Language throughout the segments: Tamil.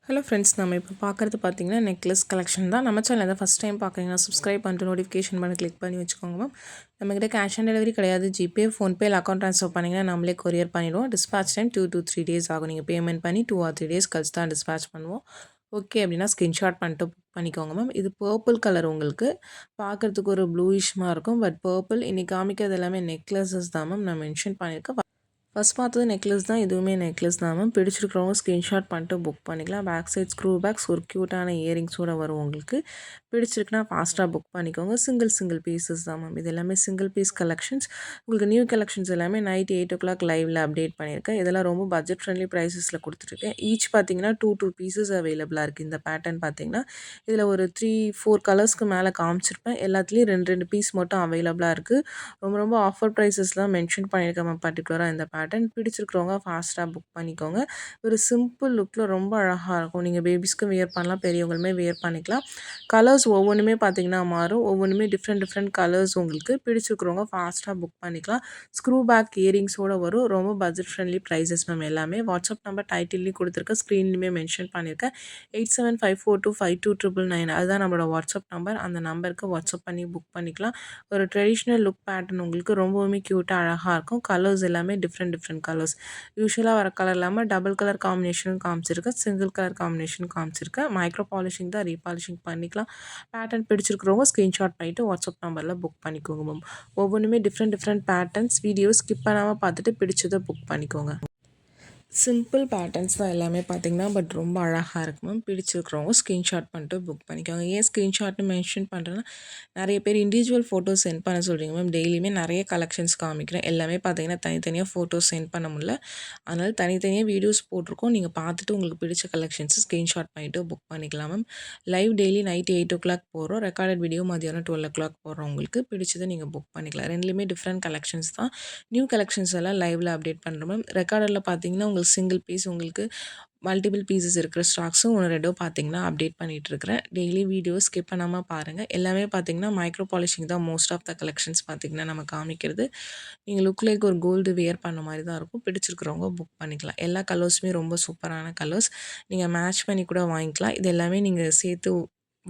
ஹலோ ஃப்ரெண்ட்ஸ், நம்ம இப்போ பார்க்குறது பார்த்தீங்கன்னா நெக்லஸ் கலெக்ஷன் தான். நம்ம சேனல் தான் ஃபஸ்ட் டைம் பார்க்குறீங்கன்னா சப்ஸ்கிரைப் பண்ணிட்டு நோட்டிஃபிகேஷன் பண்ணி கிளிக் பண்ணி வச்சுக்கோங்க மேம். நம்மக்கிட்ட கேஷ் ஆன் டெலிவரி கிடையாது. ஜிபே, ஃபோன்பே இல்லை அக்கௌண்ட் ட்ரான்ஸ்ஃபர் பண்ணிங்கன்னா நம்மளே கொரியர் பண்ணிவிடுவோம். டிஸ்பேச் டைம் 2 to 3 days ஆகும். நீங்கள் பேமெண்ட் பண்ணி 2 or 3 days கழிச்சு தான் டிஸ்பேச் பண்ணுவோம். ஓகே அப்படின்னா ஸ்க்ரீன்ஷாட் பண்ணிட்டு புக் பண்ணிக்கோங்க மேம். இது பர்பிள் கலர் உங்களுக்கு பார்க்குறதுக்கு ஒரு ப்ளூயிஷ்மாக இருக்கும். பட் பர்பிள் இன்றைக்கி காமிக்கிறது எல்லாமே நெக்லஸஸ் தான் மேம். நான் மென்ஷன் பண்ணியிருக்கேன். ஃபஸ்ட் பார்த்தது நெக்லஸ் தான். இதுவுமே நெக்லஸ் தான் மேம். பிடிச்சிருக்கிறவங்க ஸ்க்ரீன்ஷாட் பண்ணிட்டு புக் பண்ணிக்கலாம். பேக் சைட் ஸ்க்ரூ பேக்ஸ் ஒரு க்யூட்டான இயரிங்ஸோடு வரும் உங்களுக்கு. பிடிச்சிருக்குன்னா ஃபாஸ்ட்டாக புக் பண்ணிக்கோங்க. சிங்கிள் பீசஸ் தான் மேம். இது எல்லாமே சிங்கிள் பீஸ் கலெக்ஷன்ஸ். உங்களுக்கு நியூ கலெக்ஷன்ஸ் எல்லாமே நைட் 8 o'clock லைவில் அப்டேட் பண்ணியிருக்கேன். இதெல்லாம் ரொம்ப பட்ஜெட் ஃப்ரெண்ட்லி ப்ரைஸஸில் கொடுத்துருக்கேன். ஈச் பார்த்தீங்கன்னா 2 பீசஸ் அவைலபிளாக இருக்குது. இந்த பேட்டர்ன் பார்த்தீங்கன்னா இதில் ஒரு 3-4 கலர்ஸ்க்கு மேலே காமிச்சிருப்பேன். எல்லாத்துலேயும் 2 பீஸ் மட்டும் அவைலபிளாக இருக்குது. ரொம்ப ஆஃபர் ப்ரைஸஸ்லாம் மென்ஷன் பண்ணியிருக்கேன் மேம். பர்டிகுலராக இந்த பேட்டர்ன் பிடிச்சிருக்கிறவங்க ஃபாஸ்ட்டாக புக் பண்ணிக்கோங்க. ஒரு சிம்பிள் லுக்கில் ரொம்ப அழகாக இருக்கும். நீங்கள் பேபிஸ்க்கும் வியர் பண்ணலாம், பெரியவங்களுமே வியர் பண்ணிக்கலாம். கலர்ஸ் ஒவ்வொன்றுமே பார்த்தீங்கன்னா மாறும். ஒவ்வொன்றுமே டிஃப்ரெண்ட் கலர்ஸ் உங்களுக்கு பிடிச்சிருக்கிறவங்க ஃபாஸ்ட்டாக புக் பண்ணிக்கலாம். ஸ்க்ரூ பேக் இயரிங்ஸோடு வரும். ரொம்ப பட்ஜெட் ஃப்ரெண்ட்லி ப்ரைஸஸ் மேம் எல்லாமே. வாட்ஸ்அப் நம்பர் டைட்டில்லையும் கொடுத்துருக்கேன், ஸ்க்ரீன்லையுமே மென்ஷன் பண்ணியிருக்கேன். 8754252999 அதுதான் நம்மளோட வாட்ஸ்அப் நம்பர். அந்த நம்பருக்கு வாட்ஸ்அப் பண்ணி புக் பண்ணிக்கலாம். ஒரு ட்ரெடிஷ்னல் லுக் பேட்டர்ன் உங்களுக்கு ரொம்பவுமே க்யூட்டாக அழகாக இருக்கும். கலர்ஸ் எல்லாமே டிஃப்ரெண்ட் கலர்ஸ். யூஷுவலாக வர கலர் இல்லாமல் டபுள் கலர் காம்பினேஷனும் காமிச்சிருக்கேன், சிங்கிள் கலர் காம்பினேஷனும் காமிச்சிருக்கேன். மைக்ரோ பாலிஷிங் தான், ரீபாலிஷிங் பண்ணிக்கலாம். பேட்டர்ன் பிடிச்சிருக்கிறவங்க ஸ்க்ரீன்ஷாட் பண்ணிவிட்டு வாட்ஸ்அப் நம்பரில் புக் பண்ணிக்கோங்க மேம். ஒவ்வொன்றுமே டிஃப்ரெண்ட் பேட்டர்ன்ஸ். வீடியோ ஸ்கிப் பண்ணாமல் பார்த்துட்டு பிடிச்சதை புக் பண்ணிக்கோங்க. சிம்பிள் பேட்டர்ன்ஸ் தான் எல்லாமே பார்த்தீங்கன்னா, பட் ரொம்ப அழகாக இருக்கும் மேம். பிடிச்சிருக்கிறவங்க ஸ்க்ரீன்ஷாட் பண்ணிட்டு புக் பண்ணிக்கோங்க. ஏன் ஸ்க்ரீன்ஷாட்னு மென்ஷன் பண்ணுறேன்னா, நிறைய பேர் இண்டிவிஜுவல் ஃபோட்டோஸ் சென்ட் பண்ண சொல்கிறீங்க மேம். டெய்லியுமே நிறைய கலெக்ஷன்ஸ் காமிக்கிறேன். எல்லாமே பார்த்தீங்கன்னா தனித்தனியாக ஃபோட்டோஸ் சென்ட் பண்ண முடியல. அதனால் தனித்தனியாக வீடியோஸ் போட்டிருக்கோம். நீங்கள் பார்த்துட்டு உங்களுக்கு பிடிச்ச கலெக்ஷன்ஸை ஸ்க்ரீன்ஷாட் பண்ணிவிட்டு புக் பண்ணிக்கலாம் ma'am. Live daily night 8 o'clock போடுறோம். ரெக்கார்டட் வீடியோ மதியானம் 12 o'clock போடுறோம். உங்களுக்கு பிடிச்சதை நீங்கள் புக் பண்ணிக்கலாம். ரெண்டுலேயுமே டிஃப்ரெண்ட் கலெக்ஷன்ஸ் தான். நியூ கலெக்ஷன்ஸ் எல்லாம் லைவில் அப்டேட் பண்ணுறோம் மேம். ரெக்கார்டில் பார்த்தீங்கன்னா உங்களுக்கு சிங்கிள் பீஸ், உங்களுக்கு மல்டிபிள் பீசஸ் இருக்கிற ஸ்டாக்ஸும் 1-2 பார்த்தீங்கன்னா அப்டேட் பண்ணிகிட்ருக்கிறேன். டெய்லி வீடியோ ஸ்கிப் பண்ணாமல் பாருங்கள். எல்லாமே பார்த்தீங்கன்னா மைக்ரோ பாலிஷிங் தான். மோஸ்ட் ஆஃப் த கலெக்ஷன்ஸ் பார்த்தீங்கன்னா நம்ம காமிக்கிறது. நீங்கள் லுக் லைக் ஒரு கோல்டு வியர் பண்ண மாதிரி தான் இருக்கும். பிடிச்சிருக்கிறவங்க புக் பண்ணிக்கலாம். எல்லா கலர்ஸுமே ரொம்ப சூப்பரான கலர்ஸ். நீங்கள் மேட்ச் பண்ணி கூட வாங்கிக்கலாம். இது எல்லாமே நீங்கள் சேர்த்து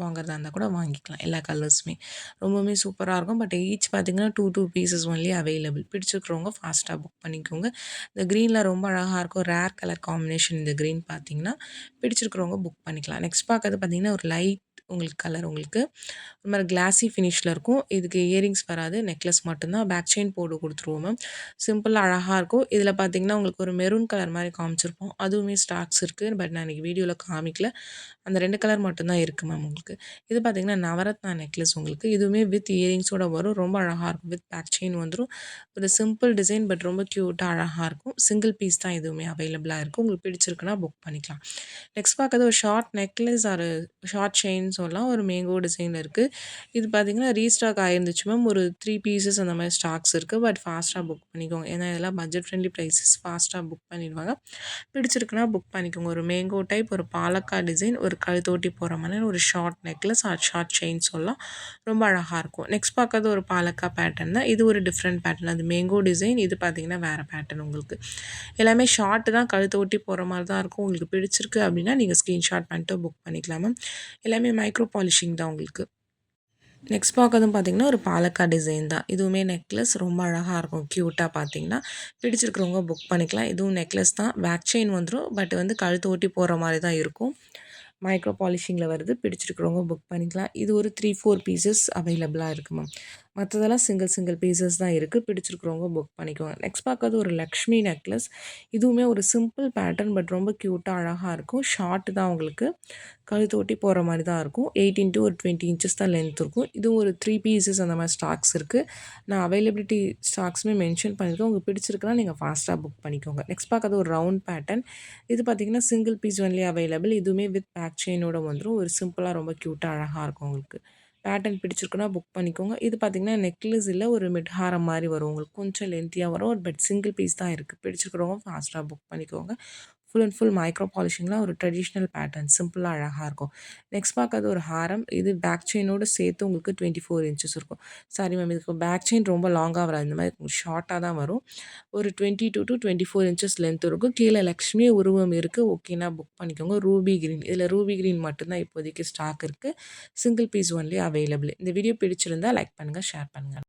வாங்குறதா இருந்தால் கூட வாங்கிக்கலாம். எல்லா கலர்ஸுமே ரொம்பவுமே சூப்பராக இருக்கும். பட் ஈச் பார்த்தீங்கன்னா 2 பீசஸ் ஒன்லி அவைலபிள். பிடிச்சிருக்கிறவங்க ஃபாஸ்ட்டாக புக் பண்ணிக்கோங்க. இந்த க்ரீனில் ரொம்ப அழகாக இருக்கும். ரேர் கலர் காம்பினேஷன் இந்த க்ரீன் பார்த்தீங்கன்னா பிடிச்சிருக்கிறவங்க புக் பண்ணிக்கலாம். நெக்ஸ்ட் பார்க்கறது பார்த்தீங்கன்னா ஒரு லைட் உங்களுக்கு கலர், உங்களுக்கு ஒரு மாதிரி கிளாஸி ஃபினிஷில் இருக்கும். இதுக்கு இயரிங்ஸ் வராது, நெக்லஸ் மட்டும்தான். பேக் செயின் போட்டு கொடுத்துருவோம் மேம். சிம்பிளாக அழகாக இருக்கும். இதில் பார்த்தீங்கன்னா உங்களுக்கு ஒரு மெரூன் கலர் மாதிரி காமிச்சிருப்போம். அதுவுமே ஸ்டாக்ஸ் இருக்குது. பட் நான் இன்றைக்கி வீடியோவில் காமிக்கல. அந்த 2 கலர் மட்டும்தான் இருக்குது மேம் உங்களுக்கு. இது பார்த்தீங்கன்னா நவரத்னா நெக்லஸ் உங்களுக்கு. இதுவுமே வித் இயரிங்ஸோட வரும். ரொம்ப அழகாக இருக்கும். வித் பேக் செயின் வந்துடும். ஒரு சிம்பிள் டிசைன், பட் ரொம்ப க்யூட்டாக அழகாக இருக்கும். சிங்கிள் பீஸ் தான் இதுவுமே அவைலபிளாக இருக்கும். உங்களுக்கு பிடிச்சிருக்குன்னா புக் பண்ணிக்கலாம். நெக்ஸ்ட் பார்க்கறது ஒரு short necklace or short chain சொல்லலாம். ஒரு மேங்கோ டிசைனில் இருக்குது. இது பார்த்தீங்கன்னா ரீஸ்டாக் ஆயிருந்துச்சு மேம். ஒரு 3 பீசஸ் அந்த மாதிரி ஸ்டாக்ஸ் இருக்குது. பட் ஃபாஸ்ட்டாக புக் பண்ணிக்கோங்க. ஏன்னா இதெல்லாம் பட்ஜெட் ஃப்ரெண்ட்லி ப்ரைஸஸ். ஃபாஸ்ட்டாக புக் பண்ணிடுவாங்க. பிடிச்சிருக்குன்னா புக் பண்ணிக்கோங்க. ஒரு மேங்கோ டைப், ஒரு பாலக்கா டிசைன், ஒரு கழுத்தோட்டி போகிற மாதிரி ஒரு short necklace or short chain சொல்லலாம். ரொம்ப அழகாக இருக்கும். நெக்ஸ்ட் பார்க்கறது ஒரு பாலக்கா பேட்டர்ன் தான். இது ஒரு டிஃப்ரெண்ட் பேட்டர்ன். அது மேங்கோ டிசைன். இது பார்த்தீங்கன்னா வேறு பேட்டர்ன் உங்களுக்கு. எல்லாமே ஷார்ட்டு தான், கழுத்தை ஒட்டி போகிற மாதிரி தான் இருக்கும். உங்களுக்கு பிடிச்சிருக்கு அப்படின்னா நீங்கள் ஸ்க்ரீன்ஷாட் பண்ணிட்டு புக் பண்ணிக்கலாம் மேம். எல்லாமே மைக்ரோ பாலிஷிங் தான் உங்களுக்கு. நெக்ஸ்ட் பார்க்கறதும் பார்த்தீங்கன்னா ஒரு பாலக்கா டிசைன் தான். இதுவுமே நெக்லஸ் ரொம்ப அழகாக இருக்கும். க்யூட்டாக பார்த்தீங்கன்னா பிடிச்சிருக்கிறவங்க புக் பண்ணிக்கலாம். இதுவும் நெக்லஸ் தான். பேக் செயின் வந்துடும். பட் வந்து கழுத்தை ஒட்டி போகிற மாதிரி தான் இருக்கும். மைக்ரோ பாலிஷிங்கில் வருது. பிடிச்சிருக்கிறவங்க புக் பண்ணிக்கலாம். இது ஒரு 3-4 பீசஸ் அவைலபிளாக இருக்குது மேம். மற்றதெல்லாம் சிங்கிள் பீசஸ் தான் இருக்குது. பிடிச்சிருக்கிறவங்க புக் பண்ணிக்கோங்க. நெக்ஸ்ட் பார்க்கறது ஒரு லக்ஷ்மி நெக்லஸ். இதுவுமே ஒரு சிம்பிள் பேட்டர்ன், பட் ரொம்ப க்யூட்டாக அழகாக இருக்கும். ஷார்ட்டு தான் உங்களுக்கு. கழுத்து ஒட்டி போகிற மாதிரி தான் இருக்கும். 18 to 20 inches தான் லென்த் இருக்கும். இதுவும் ஒரு 3 பீசஸ் அந்த மாதிரி ஸ்டாக்ஸ் இருக்குது. நான் அவைலபிலிட்டி ஸ்டாக்ஸுமே மென்ஷன் பண்ணியிருக்கேன். உங்களுக்கு பிடிச்சிருக்குன்னா நீங்கள் ஃபாஸ்ட்டாக புக் பண்ணிக்கோங்க. நெக்ஸ்ட் பார்க்கறது ஒரு ரவுண்ட் பேட்டர்ன். இது பார்த்திங்கன்னா சிங்கிள் பீஸ் ஒன்லி அவைலபிள். இதுவுமே வித் பேக் செயினோட வந்துடும். ஒரு சிம்பிளாக ரொம்ப க்யூட்டாக அழகாக இருக்கும் உங்களுக்கு. பேட்டர்ன் பிடிச்சிருக்குன்னா புக் பண்ணிக்கோங்க. இது பார்த்திங்கன்னா நெக்லஸ் இல்லை, ஒரு மிட் ஹாரம் மாதிரி வரும். உங்களுக்கு கொஞ்சம் லென்த்தியாக வரும். பட் சிங்கிள் பீஸ் தான் இருக்குது. பிடிச்சிருக்கிறவங்க ஃபாஸ்ட்டாக புக் பண்ணிக்கோங்க. ஃபுல் அண்ட் ஃபுல் மைக்ரோ பாலிஷிங்லாம் ஒரு ட்ரெடிஷ்னல் பேட்டர்ன் சிம்பிளா அழகா இருக்கும். நெக்ஸ்ட் பார்க்கறது ஒரு ஹாரம். இது பேக் செயினோட சேர்த்து உங்களுக்கு 24 இன்ச்சஸ் இருக்கும். சாரி மேம் இதுக்கு பேக் செயின் ரொம்ப லாங்கா வராது. இந்த மாரி ஷார்ட்டா தான் வரும். ஒரு 22 டூ 24 இன்ச்சஸ் லென்த் இருக்கும். கீழ லக்ஷ்மி உருவம் இருக்கு. ஓகேனா புக் பண்ணிக்கோங்க. Ruby green. இதுல ரூபி கிரீன் மட்டும் தான் இப்போதைக்கு ஸ்டாக் இருக்கு. Single piece only available. இந்த வீடியோ பிடிச்சிருந்தா லைக் பண்ணுங்க, ஷேர் பண்ணுங்க.